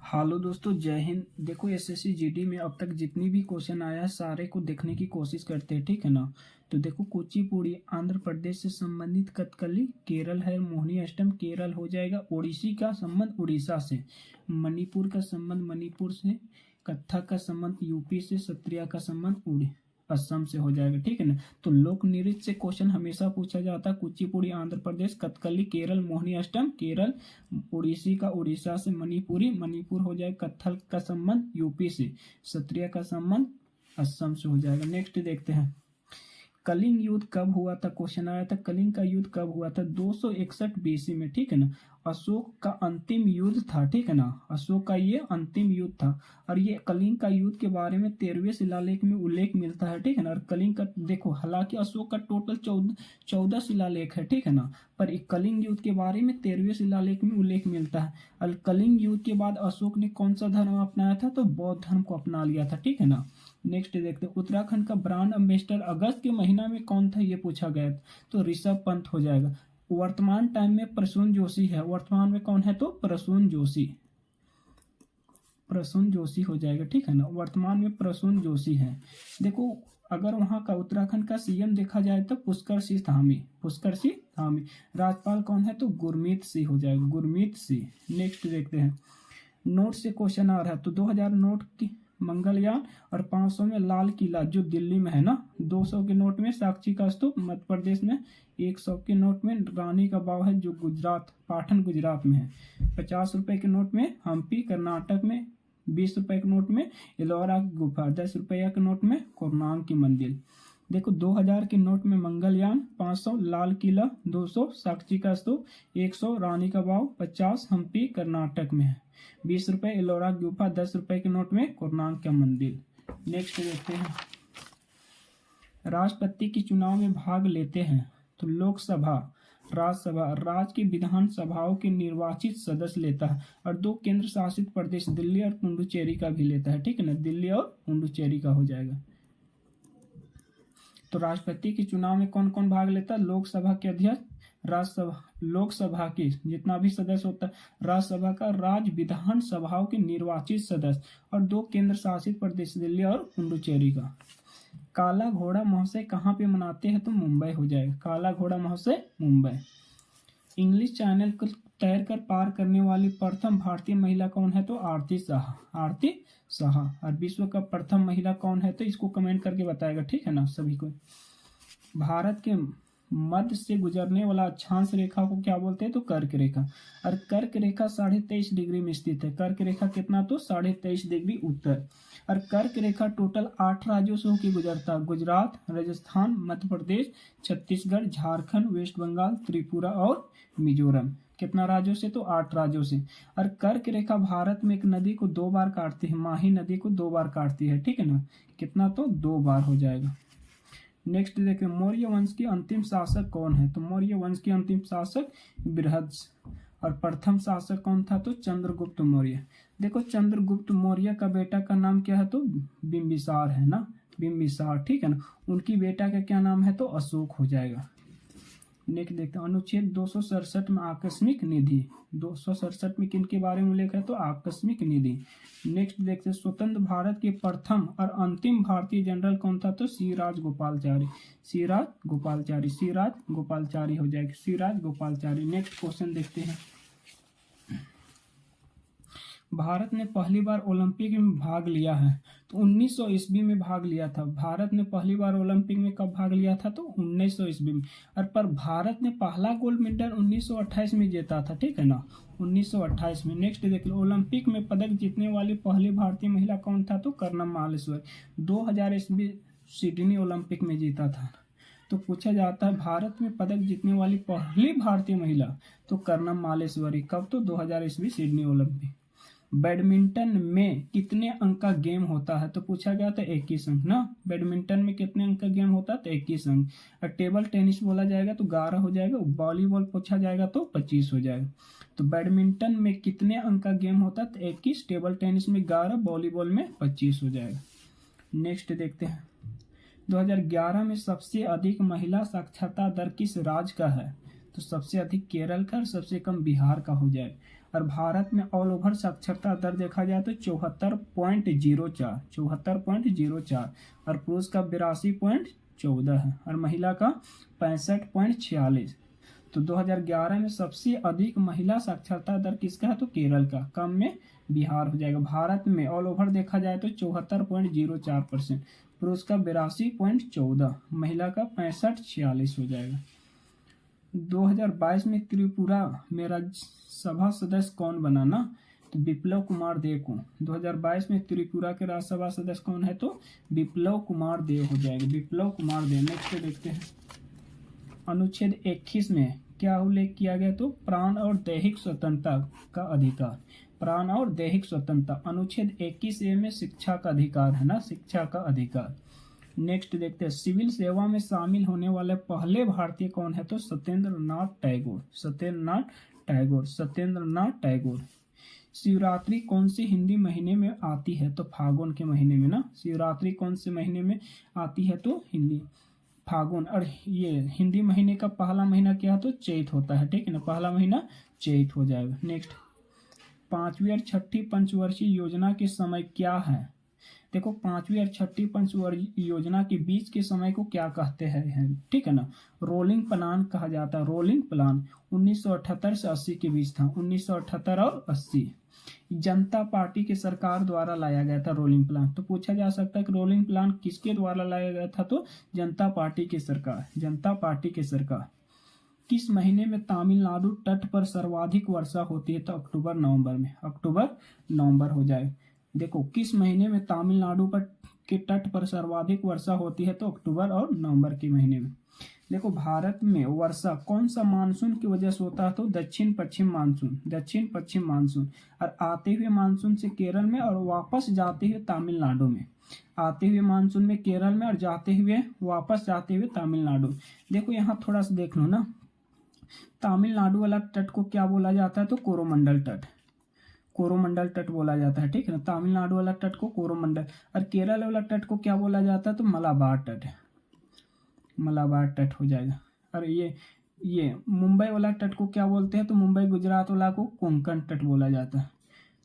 Hello दोस्तों, जय हिंद। देखो एसएससी जीडी में अब तक जितनी भी क्वेश्चन आया है सारे को देखने की कोशिश करते हैं, ठीक है ना। तो देखो कुचिपुड़ी आंध्र प्रदेश से संबंधित, कथकली केरल है, मोहिनी अष्टम केरल हो जाएगा, ओडिसी का संबंध उड़ीसा से, मणिपुर का संबंध मणिपुर से, कथक का संबंध यूपी से, सत्रिया का संबंध असम से हो जाएगा, ठीक है ना। तो लोक नृत्य से क्वेश्चन हमेशा पूछा जाता है। कुचिपुड़ी आंध्र प्रदेश, कथकली केरल, मोहिनी अष्टम केरल, ओडिसी का उड़ीसा से, मणिपुरी मणिपुर हो जाएगा, कथक का संबंध यूपी से, सत्रिया का संबंध असम से हो जाएगा। नेक्स्ट देखते हैं, कलिंग युद्ध कब हुआ था। क्वेश्चन आया था कलिंग का युद्ध कब हुआ था। 261 बीसी में, ठीक है ना। अशोक का अंतिम युद्ध था, ठीक है ना। अशोक का ये अंतिम युद्ध था। और ये कलिंग का युद्ध के बारे में 13वें शिलालेख में उल्लेख मिलता है, ठीक है ना। और कलिंग का देखो, हालांकि अशोक का टोटल 14 शिलालेख है, ठीक है ना। पर एक कलिंग युद्ध के बारे में 13वें शिलालेख में उल्लेख मिलता है। और कलिंग युद्ध के बाद अशोक ने कौन सा धर्म अपनाया था, तो बौद्ध धर्म को अपना लिया था, ठीक है ना। नेक्स्ट देखते हैं, उत्तराखंड का ब्रांड एम्बेसडर अगस्त के महीना में कौन था, ये पूछा गया। तो ऋषभ पंत हो जाएगा। वर्तमान टाइम में प्रसून जोशी है। वर्तमान में कौन है, तो प्रसून जोशी। प्रसून जोशी हो जाएगा, ठीक है ना। वर्तमान में प्रसून जोशी है। देखो, अगर वहां का उत्तराखंड का सीएम देखा जाए तो पुष्कर सिंह धामी। पुष्कर सिंह धामी। राज्यपाल कौन है, तो गुरमीत सिंह हो जाएगा, गुरमीत सिंह। नेक्स्ट देखते हैं, नोट से क्वेश्चन आ रहा है। तो 2000 नोट की मंगलयान, और 500 में लाल किला जो दिल्ली में है ना, 200 के नोट में साक्षी का स्तूप मध्य प्रदेश में, 100 के नोट में रानी का बाव है जो गुजरात पाटन गुजरात में है, 50 रुपए के नोट में हम्पी कर्नाटक में, 20 रुपए के नोट में एलोरा की गुफा, 10 रुपया के नोट में कोरनांग की मंदिर। देखो, 2000 के नोट में मंगलयान, 500 लाल किला, 200 साक्षी का स्तूप, 100 रानी का बाव, 50 हम्पी कर्नाटक में है, 20 रुपए एलोरा गुफा, 10 रुपए के नोट में कोरनांग का मंदिर। नेक्स्ट देखते हैं, राष्ट्रपति के चुनाव में भाग लेते हैं तो लोकसभा, राज्यसभा, राज्य की विधानसभाओं के निर्वाचित सदस्य लेता है, और 2 केंद्र शासित प्रदेश दिल्ली और पुडुचेरी का भी लेता है, ठीक है ना। दिल्ली और पुडुचेरी का हो जाएगा। तो राष्ट्रपति के चुनाव में कौन कौन भाग लेता है, लोकसभा के अध्यक्ष, राज्यसभा, लोकसभा के जितना भी सदस्य होता है, राज्यसभा का, राज्य विधानसभाओं के निर्वाचित सदस्य, और 2 केंद्र शासित प्रदेश दिल्ली और पुडुचेरी का। काला घोड़ा महोत्सव कहाँ पे मनाते हैं, तो मुंबई हो जाएगा, काला घोड़ा महोत्सव मुंबई। इंग्लिश चैनल को तैर कर पार करने वाली प्रथम भारतीय महिला कौन है, तो आरती शाह, आरती शाह। और विश्व का प्रथम महिला कौन है, तो इसको कमेंट करके बताएगा, ठीक है ना सभी को। भारत के मध्य से गुजरने वाला अक्षांश रेखा को क्या बोलते हैं, तो कर्क रेखा। और कर्क रेखा 23.5 डिग्री में स्थित है। कर्क रेखा कितना, तो 23.5 डिग्री उत्तर। और कर्क रेखा टोटल 8 राज्यों से होकर गुजरता है, गुजरात, राजस्थान, मध्य प्रदेश, छत्तीसगढ़, झारखंड, वेस्ट बंगाल, त्रिपुरा और मिजोरम। कितना राज्यों से, तो 8 राज्यों से। और कर्क रेखा भारत में एक नदी को 2 बार काटती है, माही नदी को 2 बार काटती है, ठीक है ना। कितना, तो 2 बार हो जाएगा। नेक्स्ट देखिए, मौर्य वंश के अंतिम शासक कौन है, तो मौर्य वंश के अंतिम शासक बृहस्पति। और प्रथम शासक कौन था, तो चंद्रगुप्त मौर्य। देखो, चंद्रगुप्त मौर्य का बेटा का नाम क्या है, तो बिंबिसार है ना, बिंबिसार, ठीक है ना। उनकी बेटा का क्या नाम है, तो अशोक हो जाएगा। नेक्स्ट देखते हैं, अनुच्छेद 267 में आकस्मिक निधि, 267 में किनके बारे में उल्लेख है, तो आकस्मिक निधि। नेक्स्ट देखते हैं, स्वतंत्र भारत के प्रथम और अंतिम भारतीय जनरल कौन था, तो सिराज गोपालचारी, सिराज गोपालचारी, सिराज गोपालचारी हो जाएगा, सिराज गोपालचारी। नेक्स्ट क्वेश्चन देखते हैं, भारत ने पहली बार ओलंपिक में भाग लिया है, तो 1900 ईस्वी में भाग लिया था। भारत ने पहली बार ओलंपिक में कब भाग लिया था, तो 1900 ईस्वी में। और पर भारत ने पहला गोल्ड मेडल 1928 में जीता था, ठीक है ना, 1928 में। नेक्स्ट देख लो, ओलंपिक में पदक जीतने वाली पहली भारतीय महिला कौन था, तो कर्णम मालेश्वर, 2000 ईस्वी सिडनी ओलंपिक में जीता था। तो पूछा जाता है भारत में पदक जीतने वाली पहली भारतीय महिला, तो कर्णम मालेश्वरी, कब, तो 2000 ईस्वी सिडनी ओलंपिक। बैडमिंटन में कितने अंक का गेम होता है, तो पूछा गया था 21 अंक ना। बैडमिंटन में कितने अंक का गेम होता है, तो 21 अंक। और टेबल टेनिस बोला जाएगा तो 11 हो जाएगा, वॉलीबॉल पूछा जाएगा तो 25 हो जाएगा। तो बैडमिंटन में कितने अंक का गेम होता है, तो 21, टेबल टेनिस में 11, वॉलीबॉल में 25 हो जाएगा। नेक्स्ट देखते हैं, 2011 में सबसे अधिक महिला साक्षरता दर किस राज्य का है, तो सबसे अधिक केरल का और सबसे कम बिहार का हो जाएगा। और भारत में ऑल ओवर साक्षरता दर देखा जाए तो 74.04 और पुरुष का 82.14 है और महिला का 65.46। तो 2011 में सबसे अधिक महिला साक्षरता दर किसका है तो केरल का, कम में बिहार हो जाएगा। भारत में ऑल ओवर देखा जाए तो 74.04%, पुरुष का 82.14, महिला का 65.46 हो जाएगा। 2022 में त्रिपुरा में राज्यसभा सदस्य कौन बना ना, तो विप्लव कुमार देव को। 2022 में त्रिपुरा के राज्यसभा सदस्य कौन है तो विप्लव कुमार देव हो जाएगा, विप्लव कुमार देव। नेक्स्ट देखते हैं, अनुच्छेद 21 में क्या उल्लेख किया गया तो प्राण और दैहिक स्वतंत्रता का अधिकार, प्राण और दैहिक स्वतंत्रता। अनुच्छेद 21A में शिक्षा का अधिकार है ना, शिक्षा का अधिकार। नेक्स्ट देखते हैं, सिविल सेवा में शामिल होने वाले पहले भारतीय कौन है तो सत्येंद्र नाथ टैगोर, सत्येंद्र नाथ टैगोर। शिवरात्रि कौन से हिंदी महीने में आती है तो फागुन के महीने में ना, शिवरात्रि कौन से महीने में आती है तो हिंदी फागुन। और ये हिंदी महीने का पहला महीना क्या है तो चैत होता है, ठीक है ना, पहला महीना चैत हो जाएगा। नेक्स्ट, 5वीं और 6ठी पंचवर्षीय योजना के समय क्या है, देखो 5वीं और 6ठी पंचवर्षीय योजना के बीच के समय को क्या कहते हैं, ठीक है ना, रोलिंग प्लान कहा जाता है, रोलिंग प्लान। 1978 से 80 के बीच था, 1978 और 80। जनता पार्टी की सरकार द्वारा लाया गया था रोलिंग प्लान। तो पूछा जा सकता है कि रोलिंग प्लान किसके द्वारा लाया गया था तो जनता पार्टी की सरकार, जनता पार्टी की सरकार। किस महीने में तमिलनाडु तट पर सर्वाधिक वर्षा होती है तो अक्टूबर नवंबर में, अक्टूबर नवंबर हो जाए। देखो किस महीने में तमिलनाडु पर के तट पर सर्वाधिक वर्षा होती है तो अक्टूबर और नवंबर के महीने में। देखो भारत में वर्षा कौन सा मानसून की वजह से होता है तो दक्षिण पश्चिम मानसून, दक्षिण पश्चिम मानसून। और आते हुए मानसून से केरल में और वापस जाते हुए तमिलनाडु में, आते हुए मानसून में केरल में और जाते हुए वापस जाते हुए तमिलनाडु। देखो यहाँ थोड़ा सा देख लो ना, तमिलनाडु वाला तट को क्या बोला जाता है तो कोरोमंडल तट, कोरोमंडल तट बोला जाता है, ठीक है ना, तमिलनाडु वाला तट को कोरोमंडल। और केरल वाला तट को क्या बोला जाता है तो मलाबार तट, मलाबार तट हो जाएगा। और ये मुंबई वाला तट को क्या बोलते हैं तो मुंबई गुजरात वाला को कोंकण तट बोला जाता है।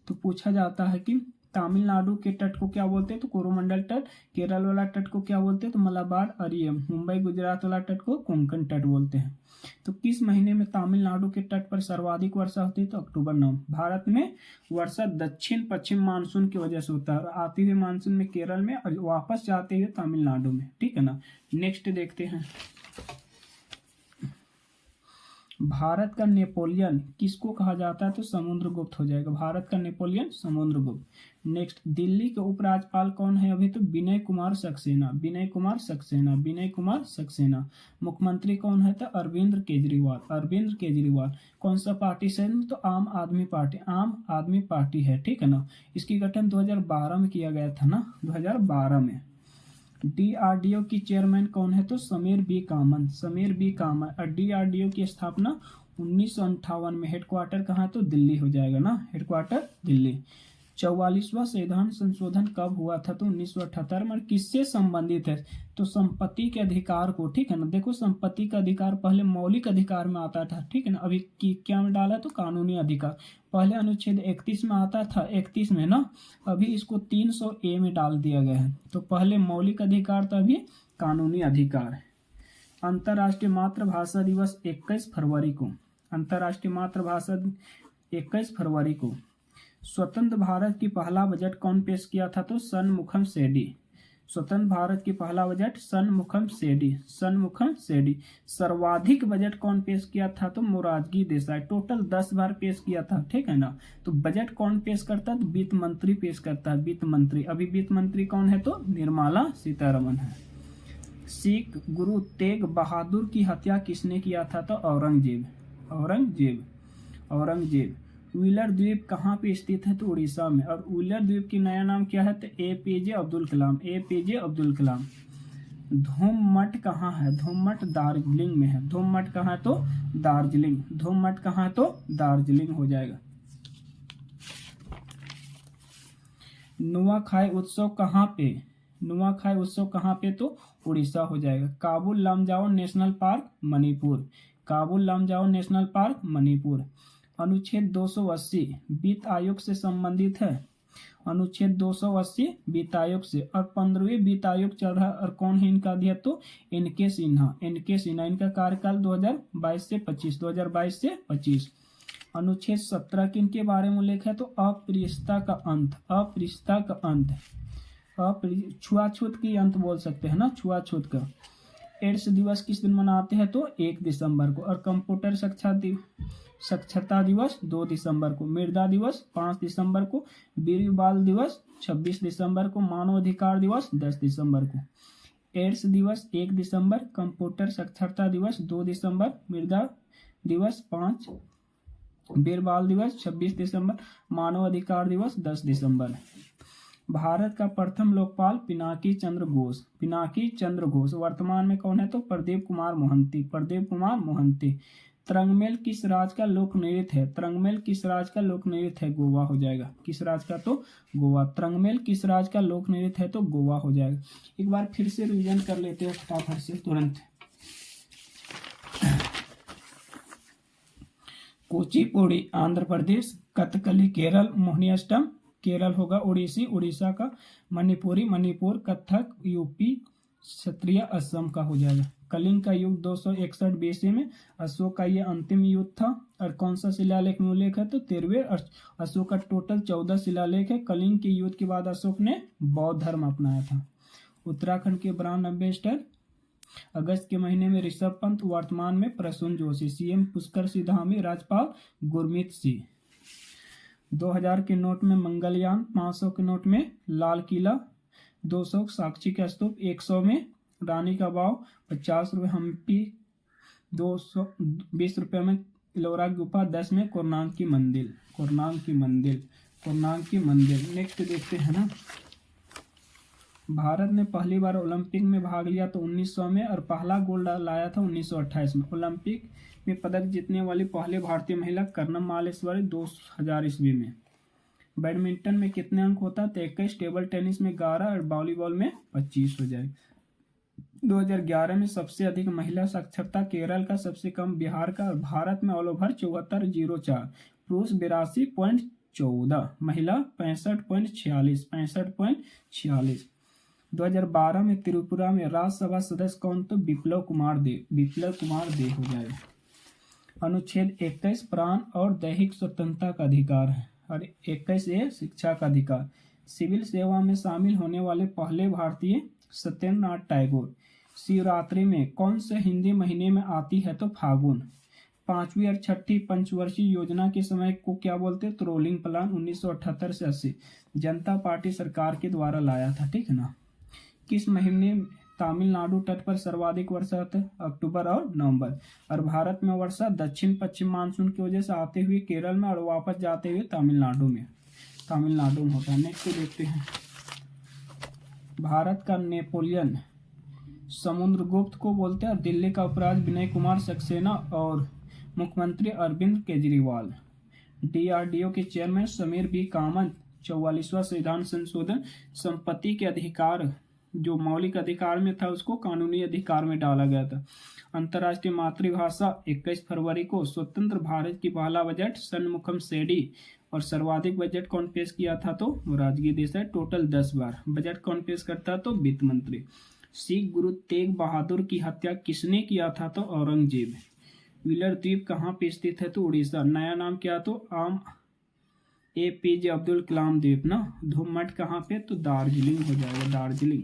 तो पूछा जाता है कि तमिलनाडु के तट को क्या बोलते हैं तो कोरोमंडल तट, केरल वाला तट को क्या बोलते हैं तो मलाबार, और ये मुंबई गुजरात वाला तट को कोंकण तट बोलते हैं। तो किस महीने में तमिलनाडु के तट पर सर्वाधिक वर्षा होती है तो अक्टूबर नवंबर। भारत में वर्षा दक्षिण पश्चिम मानसून की वजह से होता है, आते हुए मानसून में केरल में और वापस जाते हुए तमिलनाडु में, ठीक है ना। नेक्स्ट देखते हैं, भारत का नेपोलियन किसको कहा जाता है तो समुद्रगुप्त हो जाएगा, भारत का नेपोलियन समुद्रगुप्त। नेक्स्ट, दिल्ली के उपराज्यपाल कौन है अभी तो विनय कुमार सक्सेना, विनय कुमार सक्सेना, विनय कुमार सक्सेना। मुख्यमंत्री कौन है तो अरविंद केजरीवाल, अरविंद केजरीवाल। कौन सा पार्टी से तो आम आदमी पार्टी, आम आदमी पार्टी है, ठीक है ना। इसकी गठन 2012 में किया गया था ना, 2012 में। डीआरडीओ की चेयरमैन कौन है तो समीर बी कामन, समीर बी कामन। और डीआरडीओ की स्थापना 1958 में। हेडक्वार्टर कहाँ तो दिल्ली हो जाएगा ना, हेडक्वार्टर दिल्ली। 44वां संविधान संशोधन कब हुआ था तो 1978 में। किससे संबंधित है तो संपत्ति के अधिकार को, ठीक है ना। देखो संपत्ति का अधिकार पहले मौलिक अधिकार में आता था, ठीक है ना, अभी क्या में डाला तो कानूनी अधिकार। पहले अनुच्छेद 31 में आता था, 31 में ना, अभी इसको 300A में डाल दिया गया है। तो पहले मौलिक अधिकार था, अभी कानूनी अधिकार। अंतर्राष्ट्रीय मातृभाषा दिवस 21 फरवरी को, अंतर्राष्ट्रीय मातृभाषा 21 फरवरी को। स्वतंत्र भारत की पहला बजट कौन पेश किया था तो शनमुखम सेठी, स्वतंत्र भारत की पहला बजट शनमुखम सेठी, शनमुखम सेठी। सर्वाधिक बजट कौन पेश किया था तो मोरारजी देसाई, टोटल 10 बार पेश किया था, ठीक है ना। तो बजट कौन पेश करता है तो वित्त मंत्री पेश करता है, वित्त मंत्री। अभी वित्त मंत्री कौन है तो निर्मला सीतारमण है। सिख गुरु तेग बहादुर की हत्या किसने किया था तो औरंगजेब, औरंगजेब, औरंगजेब। व्हीलर द्वीप कहाँ पे स्थित है तो उड़ीसा में। और व्हीलर द्वीप की नया नाम क्या है तो APJ अब्दुल कलाम, APJ अब्दुल कलाम। धूम मठ कहाँ है, धूम मठ दार्जिलिंग में है, धूम मठ कहाँ तो दार्जिलिंग, धूम मठ कहाँ तो दार्जिलिंग हो जाएगा। नुआखाई उत्सव कहाँ पे, नुआखाई उत्सव कहाँ पे तो उड़ीसा हो जाएगा। Kabul Lamjao national park Manipur, Kabul Lamjao national park Manipur. अनुच्छेद 280 वित्त आयोग से संबंधित है। अनुच्छेद 280 वित्त आयोग से। और 15वें वित्त आयोग चल रहा है और कौन है इनका अध्यक्ष? तो एन.के. सिन्हा। एन.के. सिन्हा। इनका कार्यकाल 2022 से 25। अनुच्छेद 17 किनके बारे में उल्लेख है? तो अप्रियता का अंत। अप्रियता का अंत। छुआछूत की अंत बोल सकते हैं ना, छुआछूत का। एड्स दिवस किस दिन मनाते हैं? तो 1 दिसंबर को। और कंप्यूटर साक्षरता दिवस 2 दिसंबर को। मृदा दिवस 5 दिसंबर को। वीर बाल दिवस 26 दिसंबर को। मानव अधिकार दिवस 10 दिसंबर को। एड्स दिवस 1 दिसंबर, कंप्यूटर साक्षरता दिवस 2 दिसंबर, मृदा दिवस 5, वीर बाल दिवस 26 दिसंबर, मानव अधिकार दिवस 10 दिसंबर। भारत का प्रथम लोकपाल पिनाकी चंद्र घोष। पिनाकी चंद्र घोष। वर्तमान में कौन है? तो प्रदीप कुमार मोहंती। प्रदीप कुमार मोहंती। तरंगमेल किस राज्य का लोक नृत्य है? तरंगमेल किस राज्य का लोक नृत्य है? गोवा हो जाएगा। किस राज्य का? तो गोवा। तरंगमेल किस राज्य का लोक नृत्य है? तो गोवा हो जाएगा। एक बार फिर से रिवीजन कर लेते हैं फटाफट से तुरंत। कुचिपुड़ी आंध्र प्रदेश, कथकली केरल, मोहिनीअट्टम केरल होगा, ओडिसी उड़ीसा का, मणिपुरी मणिपुर, कथक यूपी, क्षत्रिय असम का हो जाएगा। कलिंग का युग 261 बीसी में। अशोक का ये अंतिम युग था। और कौन सा शिलालेख में उल्लेख है? तो 13वें। अशोक का टोटल 14 शिलालेख है। कलिंग के युद्ध के बाद अशोक ने बौद्ध धर्म अपनाया था। उत्तराखंड के ब्रांड एम्बेसडर अगस्त के महीने में ऋषभ पंत, वर्तमान में प्रसून जोशी। सीएम पुष्कर सिंह धामी, राज्यपाल गुरमीत सिंह। 2000 के नोट में मंगलयान, 500 के नोट में लाल किला, 200 साक्षी का स्तूप, 100 में रानी का बाव, 50 रुपये हम्पी, 220 रुपये में इलोरा गुफा, 10 में कोरनांग की मंदिर। नेक्स्ट देखते हैं ना। भारत ने पहली बार ओलंपिक में भाग लिया तो 1900 में, और पहला गोल्ड लाया था 1928 में। ओलंपिक में पदक जीतने वाली पहले भारतीय महिला कर्णम मालेश्वरी 2000 ईस्वी में। बैडमिंटन में कितने अंक होता है? तो 21, टेबल टेनिस में 11 और वॉलीबॉल में 25 हो जाए। 2011 में सबसे अधिक महिला साक्षरता केरल का, सबसे कम बिहार का, और भारत में ऑल ओवर 74.04, पुरुष 82.14, महिला 65.46। 2012 में त्रिपुरा में राज्यसभा सदस्य कौन? तो विप्लव कुमार देव हो जाएगा। अनुच्छेद 21 प्राण और दैहिक स्वतंत्रता का अधिकार है। और 21A शिक्षा का अधिकार। सिविल सेवा में शामिल होने वाले पहले भारतीय सत्येंद्रनाथ टैगोर। शिवरात्रि में कौन से हिंदी महीने में आती है? तो फागुन। 5वीं और 6ठी पंचवर्षीय योजना के समय को क्या बोलते हैं? तो रोलिंग प्लान। 1978 से 80 जनता पार्टी सरकार के द्वारा लाया था, ठीक है ना। किस महीने तमिलनाडु तट पर सर्वाधिक वर्षा होती है? अक्टूबर और नवंबर। और भारत में वर्षा दक्षिण पश्चिम मानसून की वजह से आते हुए केरल में और वापस जाते हुए तमिलनाडु में होता है। नेक्स्ट देखते हैं। भारत का नेपोलियन समुद्रगुप्त को बोलते हैं। दिल्ली का उपराज्य विनय कुमार सक्सेना और मुख्यमंत्री अरविंद केजरीवाल। DRDO के चेयरमैन समीर बी कामत। 44वां संविधान संशोधन संपत्ति के अधिकार, जो मौलिक अधिकार में था, उसको कानूनी अधिकार में डाला गया था। अंतर्राष्ट्रीय मातृभाषा 21 फरवरी को। स्वतंत्र भारत की पहला बजट षणमुखम सेठी। और सर्वाधिक बजट कौन पेश किया था? तो राजकीय देसाई। टोटल 10 बार बजट कौन पेश करता? तो वित्त मंत्री। सिख गुरु तेग बहादुर की हत्या किसने किया था? तो औरंगजेब। व्हीलर द्वीप कहाँ पे स्थित है? तो उड़ीसा। नया नाम क्या? तो आम APJ अब्दुल कलाम द्वीप ना। धूममठ कहाँ पे? तो दार्जिलिंग हो जाएगा, दार्जिलिंग।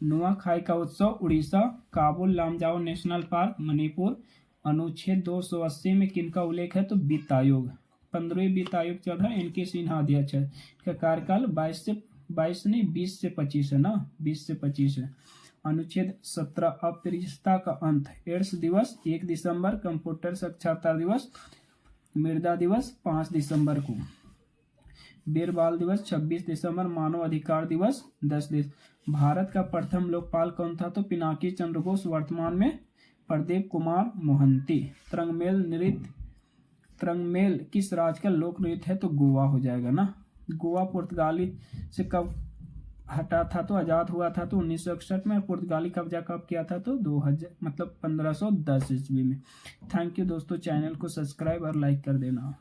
नुआखाई का उत्सव उड़ीसा। Keibul Lamjao national park Manipur. अनुच्छेद 280 में किनका उल्लेख है? तो वित्त आयोग। 15वें वित्त आयोग चल रहा है। एन.के. सिन्हा अध्यक्ष है। इसका कार्यकाल 20 से 25 है ना, 20 से 25 है। अनुच्छेद 17 अप्रियता का अंत। एड्स दिवस 1 दिसंबर, कंप्यूटर साक्षरता दिवस, मृदा दिवस 5 दिसंबर को, वीर बाल दिवस 26 दिसंबर, मानव अधिकार दिवस 10 दिसंबर। भारत का प्रथम लोकपाल कौन था? तो पिनाकी चंद्र घोष। वर्तमान में प्रदीप कुमार मोहंती। तरंगमेल किस राज्य का लोक नृत्य है? तो गोवा हो जाएगा ना। गोवा पुर्तगाली से कब हटा था तो आज़ाद हुआ था तो 1961 में, पुर्तगाली कब्जा कब किया था तो 2000 मतलब 1510 ईस्वी में। थैंक यू दोस्तों, चैनल को सब्सक्राइब और लाइक कर देना।